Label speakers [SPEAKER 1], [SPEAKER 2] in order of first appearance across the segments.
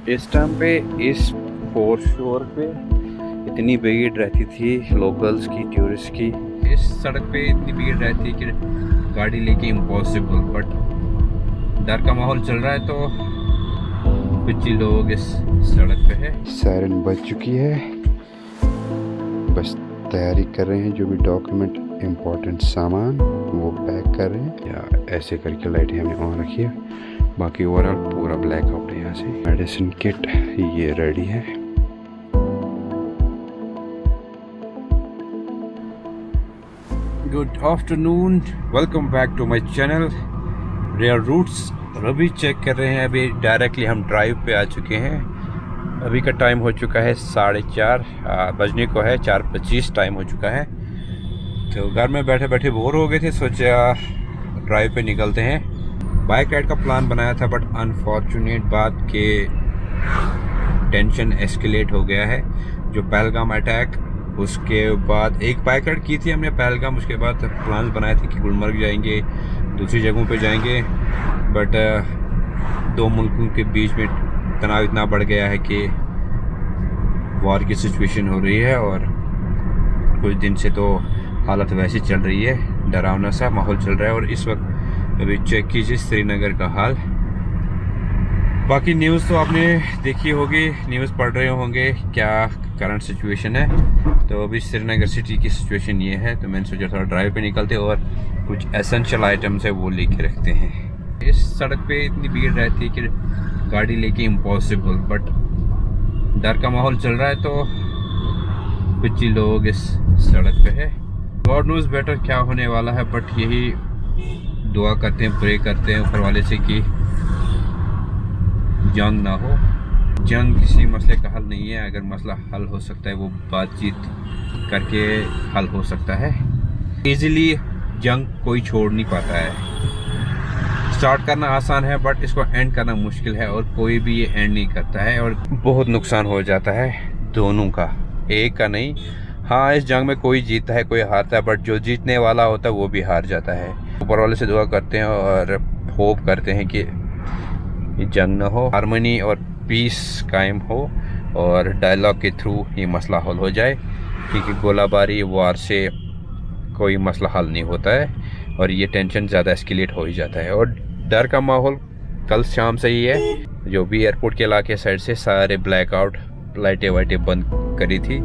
[SPEAKER 1] इस टाइम पे इस फोर शोर पे इतनी भीड़ रहती थी लोकल्स की, टूरिस्ट की। इस सड़क पे इतनी भीड़ रहती है कि गाड़ी लेके इम्पॉसिबल, बट डर का माहौल चल रहा है तो कुछ ही लोग इस सड़क पे है। सायरन बज चुकी है, बस तैयारी कर रहे हैं। जो भी डॉक्यूमेंट इम्पोर्टेंट सामान वो पैक कर रहे हैं, या ऐसे करके लाइटें हमने ऑन रखी है। बाकी ओवरऑल पूरा ब्लैक आउट है। यहाँ से मेडिसिन किट ये रेडी है। Good afternoon, welcome back to my channel rare roots. अभी चेक कर रहे हैं, अभी डायरेक्टली हम ड्राइव पे आ चुके हैं। अभी का टाइम हो चुका है 4:30 बजने को है, 4:25 टाइम हो चुका है। तो घर में बैठे बैठे बोर हो गए थे, सोचा ड्राइव पे निकलते हैं। बाइक राइड का प्लान बनाया था, बट अनफॉर्चुनेट बात के टेंशन एस्केलेट हो गया है। जो पहलगाम अटैक, उसके बाद एक बाइक राइड की थी हमने पहलगाम, उसके बाद प्लान बनाए थे कि गुलमर्ग जाएंगे, दूसरी जगहों पे जाएंगे, बट दो मुल्कों के बीच में तनाव इतना बढ़ गया है कि वॉर की सिचुएशन हो रही है, और कुछ दिन से तो हालत वैसी चल रही है, डरावना सा माहौल चल रहा है। और इस वक्त अभी चेक कीजिए श्रीनगर का हाल। बाकी न्यूज़ तो आपने देखी होगी, न्यूज़ पढ़ रहे होंगे क्या करंट सिचुएशन है। तो अभी श्रीनगर सिटी की सिचुएशन ये है, तो मैंने सोचा थोड़ा ड्राइव पे निकलते और कुछ एसेंशियल आइटम्स है वो लेके रखते हैं। इस सड़क पे इतनी भीड़ रहती है कि गाड़ी लेके इम्पॉसिबल, बट डर का माहौल चल रहा है तो कुछ ही लोग इस सड़क पे है। गॉड नोज बेटर क्या होने वाला है, बट यही दुआ करते हैं, प्रे करते हैं ऊपर वाले से कि जंग ना हो। जंग किसी मसले का हल नहीं है। अगर मसला हल हो सकता है वो बातचीत करके हल हो सकता है। इजीली जंग कोई छोड़ नहीं पाता है। स्टार्ट करना आसान है, बट इसको एंड करना मुश्किल है, और कोई भी ये एंड नहीं करता है, और बहुत नुकसान हो जाता है दोनों का, एक का नहीं। हाँ, इस जंग में कोई जीतता है कोई हारता है, बट जो जीतने वाला होता है वो भी हार जाता है। ऊपर वाले से दुआ करते हैं और होप करते हैं कि ये जंग ना हो, हारमनी और पीस कायम हो, और डायलॉग के थ्रू ये मसला हल हो जाए, क्योंकि गोलाबारी वार से कोई मसला हल नहीं होता है, और ये टेंशन ज़्यादा एस्केलेट हो ही जाता है। और डर का माहौल कल शाम से ही है। जो भी एयरपोर्ट के इलाके साइड से सारे ब्लैकआउट, लाइटें वाइटें बंद करी थी।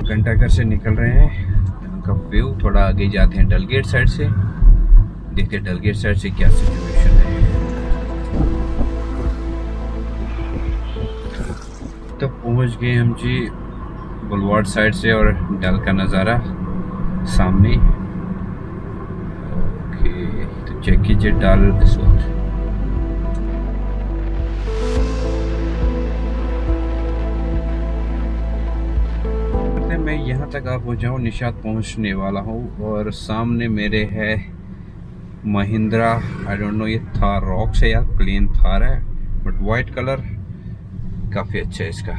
[SPEAKER 1] घंटाघर से निकल रहे हैं, उनका व्यू थोड़ा आगे जाते हैं डलगेट साइड से, देखते हैं डलगेट साइड से क्या सिचुएशन है। तो पहुंच गए हम जी बुलवार्ड साइड से, और डल का नज़ारा सामने। ओके, तो चेक कीजिए डल इस वक्त। मैं यहाँ तक आप हो जाऊँ, निशात पहुँचने वाला हूँ, और सामने मेरे है महिंद्रा, आई डोंट नो ये थार रॉक्स है या प्लेन थार है, बट वाइट कलर काफ़ी अच्छा है इसका।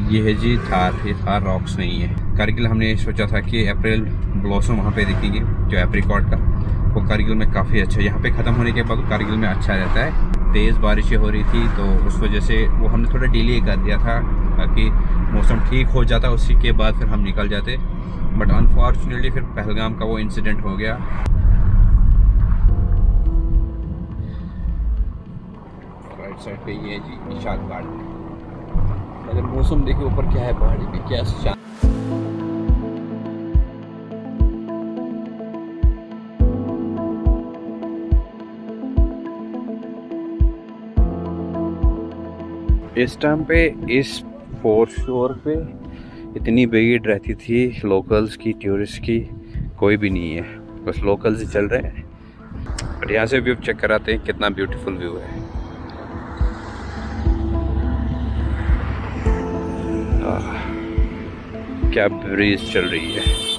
[SPEAKER 1] ये है जी थार, ये थार रॉक्स नहीं है। कारगिल हमने सोचा था कि अप्रैल ब्लॉसम वहाँ पे दिखेंगे, जो एप्रिकॉट का, वो कारगिल में काफ़ी अच्छा, यहाँ पे ख़त्म होने के बाद कारगिल में अच्छा रहता है। तेज़ बारिशें हो रही थी, तो उस वजह से वो हमने थोड़ा डिले कर दिया था, ताकि मौसम ठीक हो जाता, उसी के बाद फिर हम निकल जाते। बट अनफॉर्चुनेटली फिर पहलगाम का वो इंसिडेंट हो गया। राइट साइड पे ये है जी निशात गार्डन। अगर मौसम देखिए ऊपर क्या है, पहाड़ी पे क्या शान। इस टाइम पे इस फोर शोर पे इतनी भीड़ रहती थी लोकल्स की, टूरिस्ट की, कोई भी नहीं है, बस लोकल्स ही चल रहे हैं। और यहाँ से व्यू चेक कराते हैं, कितना ब्यूटीफुल व्यू है। क्या ब्रीज चल रही है।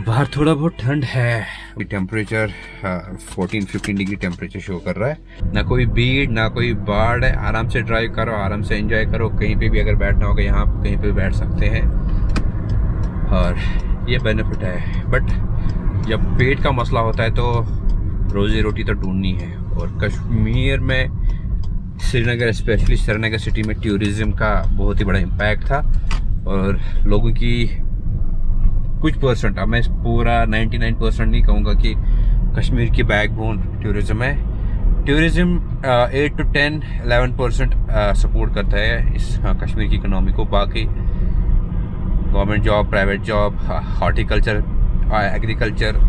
[SPEAKER 1] बाहर थोड़ा बहुत ठंड है। टेम्परेचर 14-15 डिग्री टेम्परेचर शो कर रहा है। ना कोई भीड़ ना कोई बाढ़ है। आराम से ड्राइव करो, आराम से एंजॉय करो। कहीं पे भी अगर बैठना होगा यहाँ कहीं पे बैठ सकते हैं और ये बेनिफिट है। बट जब पेट का मसला होता है तो रोज़ी रोटी तो ढूंढनी है। और कश्मीर में श्रीनगर, स्पेशली श्रीनगर सिटी में टूरिज़्म का बहुत ही बड़ा इम्पैक्ट था और लोगों की कुछ परसेंट, अब मैं पूरा 99% नहीं कहूँगा कि कश्मीर की बैकबोन टूरिज़्म है। टूरिज़्म 8 to 10-11% सपोर्ट करता है इस कश्मीर की इकोनॉमी को। बाकी government job, private job, horticulture, agriculture,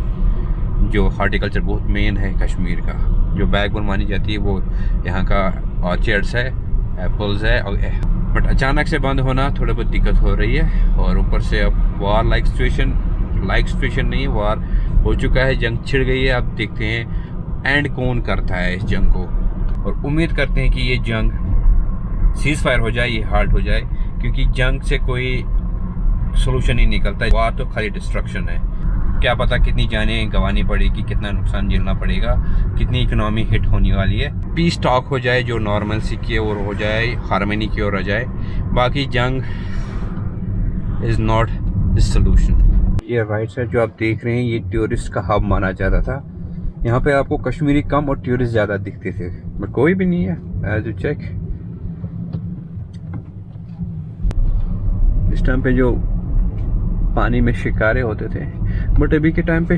[SPEAKER 1] जो हॉर्टिकल्चर बहुत मेन है कश्मीर का, जो बैकबोन मानी जाती है वो यहाँ का ऑर्चर्ड्स है, एप्पल्स है। बट अचानक से बंद होना थोड़ा बहुत दिक्कत हो रही है। और ऊपर से अब वार लाइक सिचुएशन नहीं, वार हो चुका है, जंग छिड़ गई है। अब देखते हैं एंड कौन करता है इस जंग को, और उम्मीद करते हैं कि ये जंग सीज फायर हो जाए, ये हाल्ट हो जाए, क्योंकि जंग से कोई सोल्यूशन नहीं निकलता। वार तो खाली डिस्ट्रक्शन है। क्या पता कितनी जानें गंवानी पड़ेगी, कितना नुकसान झेलना पड़ेगा, कितनी इकोनॉमी हिट होने वाली है। पीस टॉक हो जाए, जो नॉर्मलसी की ओर हो जाए, हार्मनी की ओर आ जाए। बाकी जंग इज़ नॉट द सोल्यूशन। ये राइट साइड जो आप देख रहे हैं ये टूरिस्ट का हब माना जाता था। यहाँ पे आपको कश्मीरी कम और टूरिस्ट ज़्यादा दिखते थे, बट कोई भी नहीं है। एज यू चेक, इस टाइम पे जो पानी में शिकारे होते थे, बट अभी के टाइम पे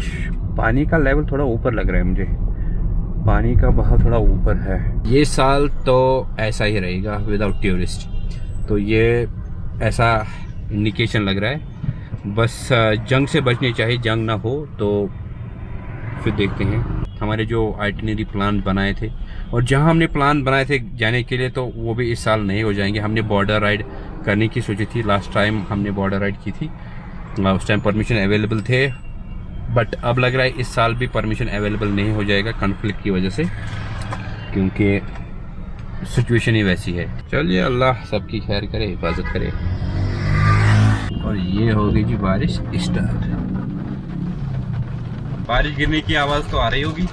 [SPEAKER 1] पानी का लेवल थोड़ा ऊपर लग रहा है मुझे। पानी का बहाव थोड़ा ऊपर है। ये साल तो ऐसा ही रहेगा विदाउट टूरिस्ट, तो ये ऐसा इंडिकेशन लग रहा है। बस जंग से बचनी चाहिए, जंग ना हो तो फिर देखते हैं। हमारे जो आइटिनरी प्लान बनाए थे और जहां हमने प्लान बनाए थे जाने के लिए, तो वो भी इस साल नहीं हो जाएंगे। हमने बॉर्डर राइड करने की सोची थी, लास्ट टाइम हमने बॉर्डर राइड की थी, उस टाइम परमिशन अवेलेबल थे। बट अब लग रहा है इस साल भी परमिशन अवेलेबल नहीं हो जाएगा कॉन्फ्लिक्ट की वजह से, क्योंकि सिचुएशन ही वैसी है। चलिए, अल्लाह सबकी खैर करे, हिफाजत करे। और ये हो गई जी बारिश स्टार्ट। बारिश गिरने की आवाज़ तो आ रही होगी।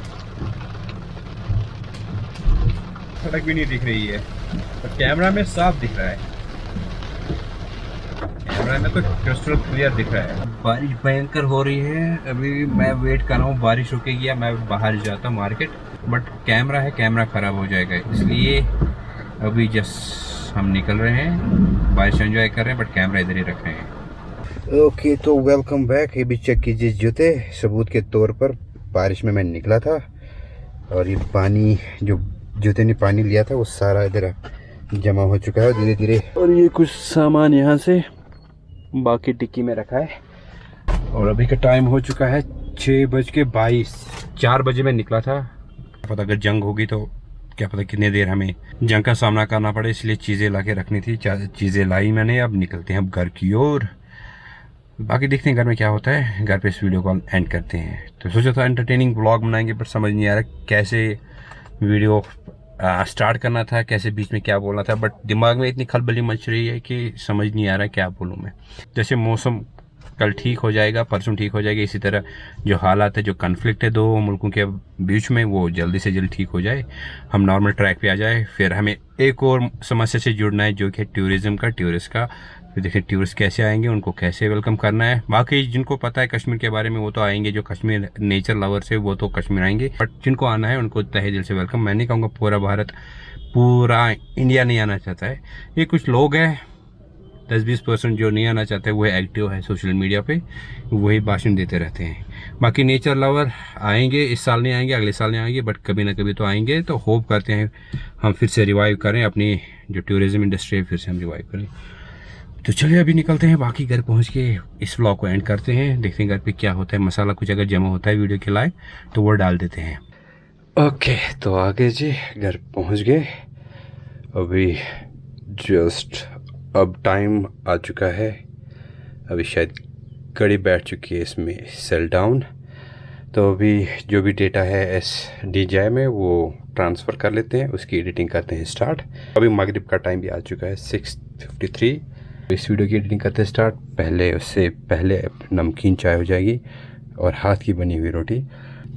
[SPEAKER 1] सड़क भी नहीं दिख रही है, पर कैमरा में साफ दिख रहा है। कैमरा में तो क्रिस्टल क्लियर दिख रहा है। बारिश भयंकर हो रही है। अभी मैं वेट कर रहा हूँ बारिश रुकेगी या मैं बाहर जाता मार्केट, बट कैमरा है, कैमरा ख़राब हो जाएगा, इसलिए अभी जस्ट हम निकल रहे हैं, बारिश एंजॉय कर रहे हैं, बट कैमरा इधर ही रख रहे हैं। ओके, तो वेलकम बैक। ये भी चेक कीजिए जूते, सबूत के तौर पर बारिश में मैं निकला था और ये पानी, जो जूते ने पानी लिया था वो सारा इधर जमा हो चुका है धीरे धीरे। और ये कुछ सामान यहाँ से बाकी टिक्की में रखा है। और अभी का टाइम हो चुका है 6:22। 4 बजे में निकला था। पता अगर जंग होगी तो क्या पता कितने देर हमें जंग का सामना करना पड़े, इसलिए चीज़ें ला के रखनी थी। चीज़ें लाई मैंने। अब निकलते हैं अब घर की ओर। बाकी देखते हैं घर में क्या होता है। घर पे इस वीडियो को एंड करते हैं। तो सोचा था एंटरटेनिंग ब्लॉग बनाएंगे, पर समझ नहीं आ रहा कैसे वीडियो स्टार्ट करना था, कैसे बीच में क्या बोलना था। बट दिमाग में इतनी खलबली मच रही है कि समझ नहीं आ रहा क्या बोलूँ मैं। जैसे मौसम कल ठीक हो जाएगा, परसों ठीक हो जाएगा, इसी तरह जो हालात है, जो कन्फ्लिक्ट है दो मुल्कों के बीच में, वो जल्दी से जल्द ठीक हो जाए, हम नॉर्मल ट्रैक पे आ जाए। फिर हमें एक और समस्या से जुड़ना है, जो कि टूरिज़्म का, टूरिस्ट का। फिर देखिए टूरिस्ट कैसे आएंगे, उनको कैसे वेलकम करना है। बाकी जिनको पता है कश्मीर के बारे में वो तो आएंगे, जो कश्मीर नेचर लवर्स है वो तो कश्मीर आएंगे, बट जिनको आना है उनको तहे दिल से वेलकम। मैं नहीं कहूँगा पूरा भारत, पूरा इंडिया नहीं आना चाहता है। ये कुछ लोग हैं 10-20% जो नहीं आना चाहते, वो एक्टिव है सोशल मीडिया पे, वही भाषण देते रहते हैं। बाकी नेचर लवर आएंगे, इस साल नहीं आएंगे, अगले साल नहीं आएंगे, बट कभी ना कभी तो आएंगे। तो होप करते हैं हम फिर से रिवाइव करें अपनी जो टूरिज़्म इंडस्ट्री है, फिर से हम रिवाइव करें। तो चलिए अभी निकलते हैं। बाकी घर पहुंच के इस व्लॉग को एंड करते हैं। देखते हैं घर पे क्या होता है। मसाला कुछ अगर जमा होता है वीडियो के लायक तो वो डाल देते हैं। ओके, तो आगे जी घर पहुंच गए। अभी जस्ट अब टाइम आ चुका है, अभी शायद घड़ी बैठ चुकी है इसमें सेल डाउन। तो अभी जो भी डेटा है SDJI में वो ट्रांसफ़र कर लेते हैं, उसकी एडिटिंग करते हैं स्टार्ट। अभी मगरिब का टाइम भी आ चुका है 6:53। इस वीडियो की एडिटिंग करते हैं स्टार्ट। उससे पहले नमकीन चाय हो जाएगी, और हाथ की बनी हुई रोटी,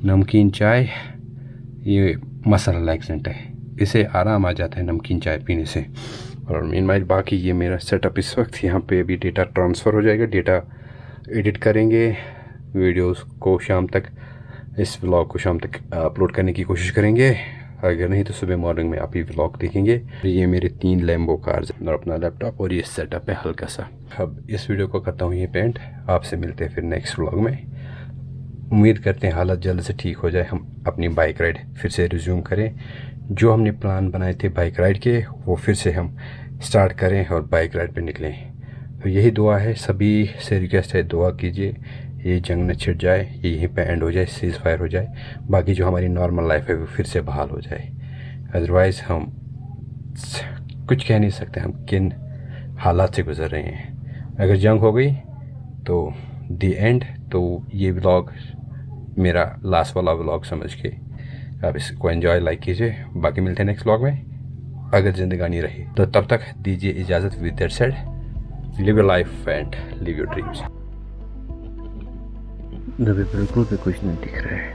[SPEAKER 1] नमकीन चाय। ये मसाला लाइक्सेंट है, इसे आराम आ जाता है नमकीन चाय पीने से। और मीनवाइल बाकी ये मेरा सेटअप इस वक्त यहाँ पे अभी डेटा ट्रांसफ़र हो जाएगा, डेटा एडिट करेंगे, वीडियोस को शाम तक, इस व्लॉग को शाम तक अपलोड करने की कोशिश करेंगे। अगर नहीं तो सुबह मॉर्निंग में आप ही व्लॉग देखेंगे। ये मेरे 3 लैम्बो कार्स और अपना लैपटॉप और ये सेटअप है हल्का सा। अब इस वीडियो को करता हूँ ये पेंट। आपसे मिलते हैं फिर नेक्स्ट व्लॉग में। उम्मीद करते हैं हालत जल्द से ठीक हो जाए, हम अपनी बाइक राइड फिर से रिज्यूम करें। जो हमने प्लान बनाए थे बाइक राइड के, वो फिर से हम स्टार्ट करें और बाइक राइड पे निकलें। तो यही दुआ है, सभी से रिक्वेस्ट है, दुआ कीजिए ये जंग न छिड़ जाए, ये यहीं पे एंड हो जाए, सीज़ फायर हो जाए, बाकी जो हमारी नॉर्मल लाइफ है वो फिर से बहाल हो जाए। अदरवाइज़ हम कुछ कह नहीं सकते हम किन हालात से गुज़र रहे हैं। अगर जंग हो गई तो दी एंड, तो ये व्लॉग मेरा लास्ट वाला व्लॉग समझ के आप इसको एंजॉय लाइक कीजिए। बाकी मिलते हैं नेक्स्ट व्लॉग में, अगर ज़िंदगानी रही तो। तब तक दीजिए इजाज़त। With that said, live your life and live your dreams.
[SPEAKER 2] अभी बिल्कुल भी कुछ नहीं दिख रहा है,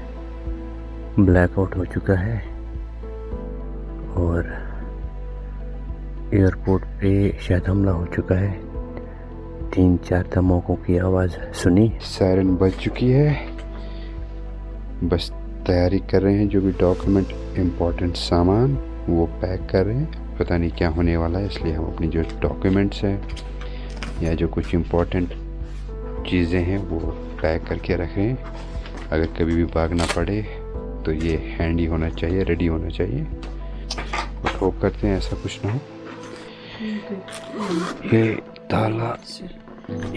[SPEAKER 2] ब्लैकआउट हो चुका है और एयरपोर्ट पे शायद हमला हो चुका है। 3-4 धमाकों की आवाज़ सुनी,
[SPEAKER 1] सायरन बज चुकी है, बस तैयारी कर रहे हैं। जो भी डॉक्यूमेंट इम्पोर्टेंट सामान वो पैक कर रहे हैं। पता नहीं क्या होने वाला है, इसलिए हम अपनी जो डॉक्यूमेंट्स हैं या जो कुछ इम्पोर्टेंट चीज़ें हैं वो पैक करके रख रहे हैं। अगर कभी भी भागना पड़े तो ये हैंडी होना चाहिए, रेडी होना चाहिए। बट होप करते हैं ऐसा कुछ ना हो। ये ताला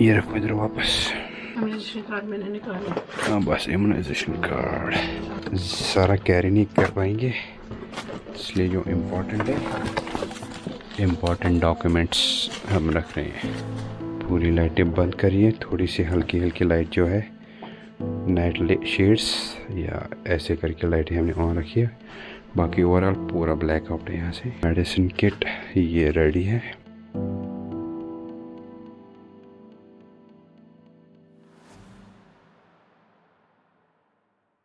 [SPEAKER 1] ये रखो इधर वापस।
[SPEAKER 3] इम्यूनाइजेशन कार्ड मैंने निकाला।
[SPEAKER 1] हाँ बस इम्यूनाइजेशन कार्ड सारा कैरी नहीं कर पाएंगे, इसलिए जो इम्पोर्टेंट है, इम्पोर्टेंट डॉक्यूमेंट्स हम रख रहे हैं। पूरी लाइटें बंद करिए, थोड़ी सी हल्की हल्की लाइट जो है नाइट शेड्स या ऐसे करके लाइटें हमने ऑन रखी है। बाकी ओवरऑल पूरा ब्लैकआउट है। यहाँ से मेडिसिन किट ये रेडी है।